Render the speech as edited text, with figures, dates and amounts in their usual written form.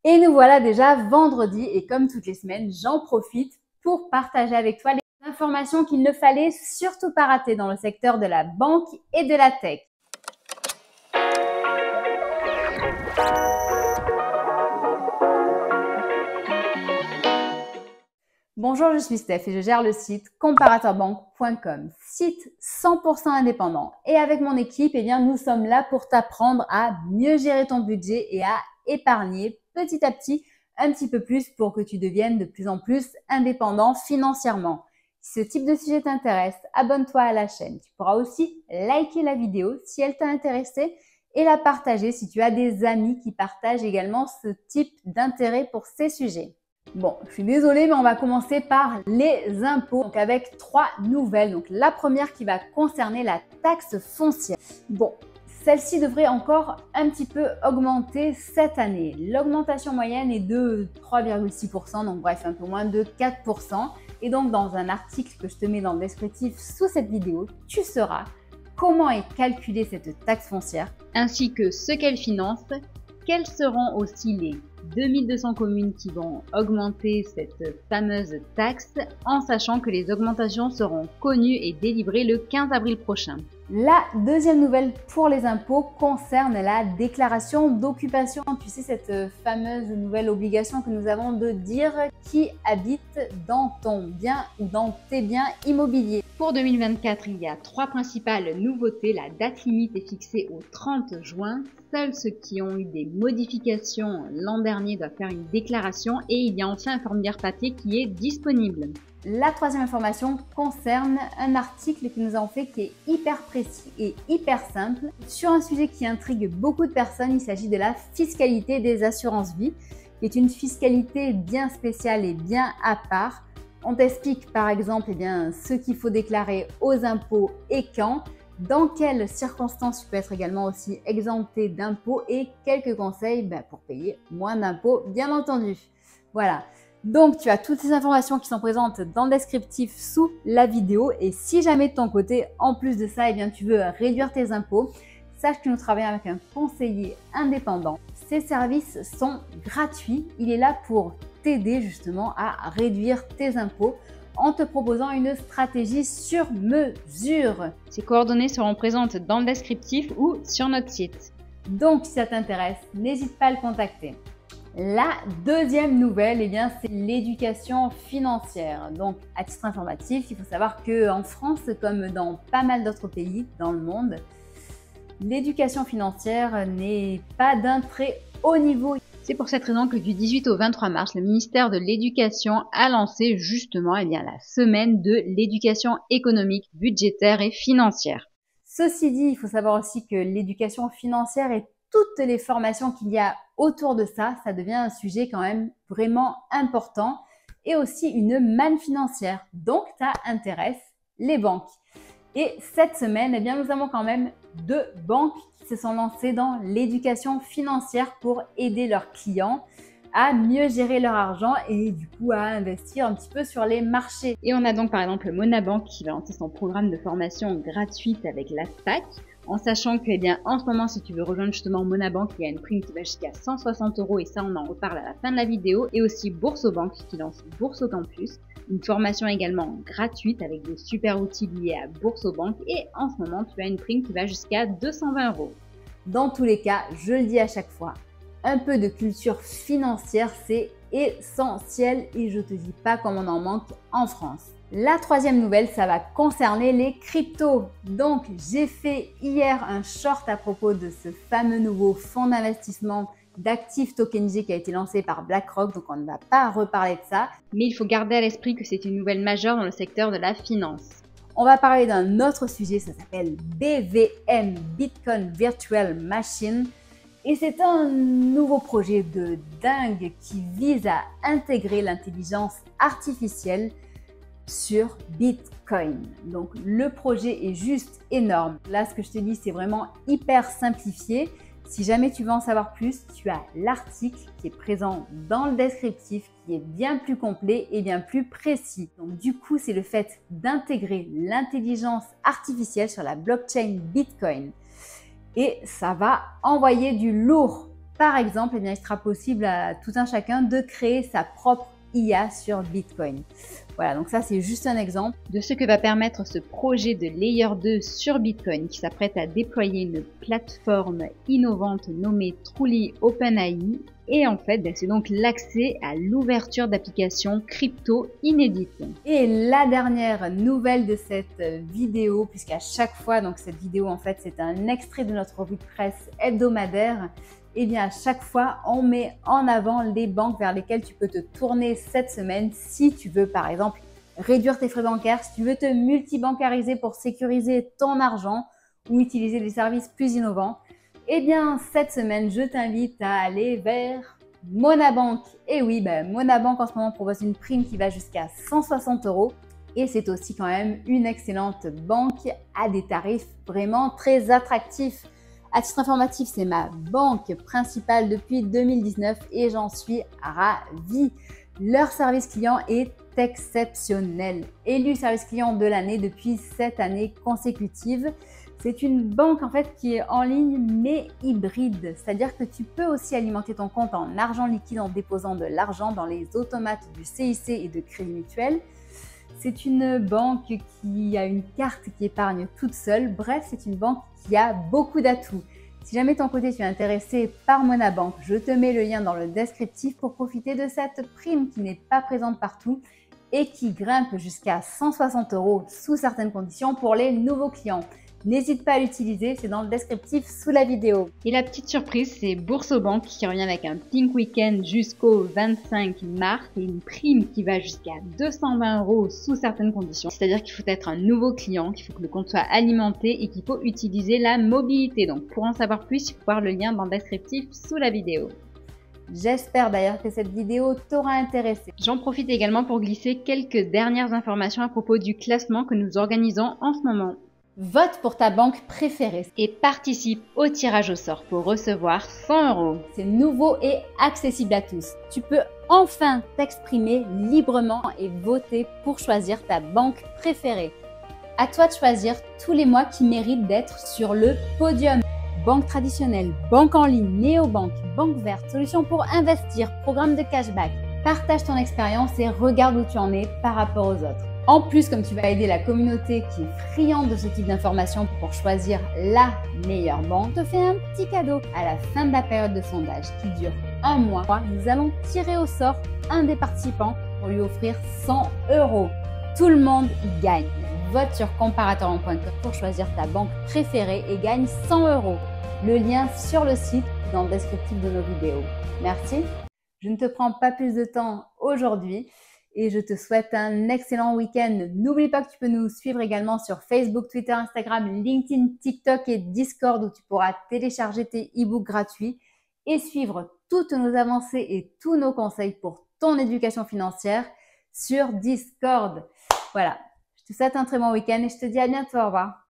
Et nous voilà déjà vendredi et comme toutes les semaines, j'en profite pour partager avec toi les informations qu'il ne fallait surtout pas rater dans le secteur de la banque et de la tech. Bonjour, je suis Steph et je gère le site comparatorbank.com, site 100% indépendant. Et avec mon équipe, nous sommes là pour t'apprendre à mieux gérer ton budget et à épargner petit à petit un petit peu plus pour que tu deviennes de plus en plus indépendant financièrement. Si ce type de sujet t'intéresse, abonne-toi à la chaîne. Tu pourras aussi liker la vidéo si elle t'a intéressé et la partager si tu as des amis qui partagent également ce type d'intérêt pour ces sujets. Bon, je suis désolée, mais on va commencer par les impôts, donc avec trois nouvelles. Donc la première qui va concerner la taxe foncière. Bon, celle-ci devrait encore un petit peu augmenter cette année. L'augmentation moyenne est de 3,6%, donc bref, un peu moins de 4%. Et donc dans un article que je te mets dans le descriptif sous cette vidéo, tu sauras comment est calculée cette taxe foncière, ainsi que ce qu'elle finance, quelles seront aussi les 2200 communes qui vont augmenter cette fameuse taxe, en sachant que les augmentations seront connues et délivrées le 15 avril prochain. La deuxième nouvelle pour les impôts concerne la déclaration d'occupation. Tu sais, cette fameuse nouvelle obligation que nous avons de dire qui habite dans ton bien ou dans tes biens immobiliers. Pour 2024, il y a trois principales nouveautés. La date limite est fixée au 30 juin. Seuls ceux qui ont eu des modifications l'an dernier doivent faire une déclaration et il y a enfin un formulaire papier qui est disponible. La troisième information concerne un article que nous avons fait qui est hyper précis et hyper simple sur un sujet qui intrigue beaucoup de personnes. Il s'agit de la fiscalité des assurances vie, qui est une fiscalité bien spéciale et bien à part. On t'explique par exemple ce qu'il faut déclarer aux impôts et quand, dans quelles circonstances tu peux être également aussi exempté d'impôts et quelques conseils pour payer moins d'impôts bien entendu. Voilà. Donc, tu as toutes ces informations qui sont présentes dans le descriptif sous la vidéo. Et si jamais de ton côté, en plus de ça, tu veux réduire tes impôts, sache que nous travaillons avec un conseiller indépendant. Ces services sont gratuits. Il est là pour t'aider justement à réduire tes impôts en te proposant une stratégie sur mesure. Ces coordonnées seront présentes dans le descriptif ou sur notre site. Donc, si ça t'intéresse, n'hésite pas à le contacter. La deuxième nouvelle, c'est l'éducation financière. Donc, à titre informatif, il faut savoir qu'en France, comme dans pas mal d'autres pays dans le monde, l'éducation financière n'est pas d'un très haut niveau. C'est pour cette raison que du 18 au 23 mars, le ministère de l'Éducation a lancé justement la semaine de l'éducation économique, budgétaire et financière. Ceci dit, il faut savoir aussi que l'éducation financière et toutes les formations qu'il y a autour de ça, ça devient un sujet quand même vraiment important et aussi une manne financière. Donc, ça intéresse les banques. Et cette semaine, nous avons quand même 2 banques qui se sont lancées dans l'éducation financière pour aider leurs clients à mieux gérer leur argent et du coup à investir un petit peu sur les marchés. Et on a donc par exemple Monabank qui va lancer son programme de formation gratuite avec la SPAC, en sachant que en ce moment, si tu veux rejoindre justement Monabank, il y a une prime qui va jusqu'à 160 € et ça on en reparle à la fin de la vidéo. Et aussi Boursobank qui lance Boursocampus, une formation également gratuite avec des super outils liés à Boursobank. Et en ce moment, tu as une prime qui va jusqu'à 220 €. Dans tous les cas, je le dis à chaque fois, un peu de culture financière, c'est essentiel et je te dis pas comme on en manque en France. La troisième nouvelle, ça va concerner les cryptos. Donc, j'ai fait hier un short à propos de ce fameux nouveau fonds d'investissement d'actifs tokenisés qui a été lancé par BlackRock. Donc, on ne va pas reparler de ça. Mais il faut garder à l'esprit que c'est une nouvelle majeure dans le secteur de la finance. On va parler d'un autre sujet, ça s'appelle BVM, Bitcoin Virtual Machine. Et c'est un nouveau projet de dingue qui vise à intégrer l'intelligence artificielle sur Bitcoin. Donc le projet est juste énorme. Là, ce que je te dis, c'est vraiment hyper simplifié. Si jamais tu veux en savoir plus, tu as l'article qui est présent dans le descriptif qui est bien plus complet et bien plus précis. Donc du coup, c'est le fait d'intégrer l'intelligence artificielle sur la blockchain Bitcoin. Et ça va envoyer du lourd. par exemple, eh bien, il sera possible à tout un chacun de créer sa propre IA sur Bitcoin. Voilà, donc ça c'est juste un exemple de ce que va permettre ce projet de Layer 2 sur Bitcoin qui s'apprête à déployer une plateforme innovante nommée Truly OpenAI. Et en fait, c'est donc l'accès à l'ouverture d'applications crypto inédites. Et la dernière nouvelle de cette vidéo, puisqu'à chaque fois, donc cette vidéo en fait c'est un extrait de notre revue de presse hebdomadaire, et bien à chaque fois on met en avant les banques vers lesquelles tu peux te tourner cette semaine si tu veux par exemple réduire tes frais bancaires, si tu veux te multibancariser pour sécuriser ton argent ou utiliser des services plus innovants. Eh bien, cette semaine, je t'invite à aller vers Monabank. Et oui, Monabank en ce moment propose une prime qui va jusqu'à 160 € et c'est aussi quand même une excellente banque à des tarifs vraiment très attractifs. À titre informatif, c'est ma banque principale depuis 2019 et j'en suis ravie. Leur service client est exceptionnel. Élu service client de l'année depuis 7 années consécutives. C'est une banque en fait qui est en ligne mais hybride, c'est-à-dire que tu peux aussi alimenter ton compte en argent liquide en déposant de l'argent dans les automates du CIC et de Crédit Mutuel. C'est une banque qui a une carte qui épargne toute seule. Bref, c'est une banque qui a beaucoup d'atouts. Si jamais de ton côté tu es intéressé par Monabank, je te mets le lien dans le descriptif pour profiter de cette prime qui n'est pas présente partout et qui grimpe jusqu'à 160 € sous certaines conditions pour les nouveaux clients. N'hésite pas à l'utiliser, c'est dans le descriptif sous la vidéo. Et la petite surprise, c'est Boursobank qui revient avec un Pink Weekend jusqu'au 25 mars et une prime qui va jusqu'à 220 € sous certaines conditions. C'est-à-dire qu'il faut être un nouveau client, qu'il faut que le compte soit alimenté et qu'il faut utiliser la mobilité. Donc pour en savoir plus, il faut voir le lien dans le descriptif sous la vidéo. J'espère d'ailleurs que cette vidéo t'aura intéressé. J'en profite également pour glisser quelques dernières informations à propos du classement que nous organisons en ce moment. Vote pour ta banque préférée et participe au tirage au sort pour recevoir 100 €. C'est nouveau et accessible à tous. Tu peux enfin t'exprimer librement et voter pour choisir ta banque préférée. À toi de choisir tous les mois qui méritent d'être sur le podium. Banque traditionnelle, banque en ligne, néobanque, banque verte, solution pour investir, programme de cashback. Partage ton expérience et regarde où tu en es par rapport aux autres. En plus, comme tu vas aider la communauté qui est friande de ce type d'informations pour choisir la meilleure banque, je te fais un petit cadeau. À la fin de la période de sondage qui dure un mois, nous allons tirer au sort un des participants pour lui offrir 100 €. Tout le monde y gagne. Vote sur comparatorbank.com pour choisir ta banque préférée et gagne 100 €. Le lien sur le site dans le descriptif de nos vidéos. Merci. Je ne te prends pas plus de temps aujourd'hui. Et je te souhaite un excellent week-end. N'oublie pas que tu peux nous suivre également sur Facebook, Twitter, Instagram, LinkedIn, TikTok et Discord où tu pourras télécharger tes e-books gratuits et suivre toutes nos avancées et tous nos conseils pour ton éducation financière sur Discord. Voilà, je te souhaite un très bon week-end et je te dis à bientôt. Au revoir.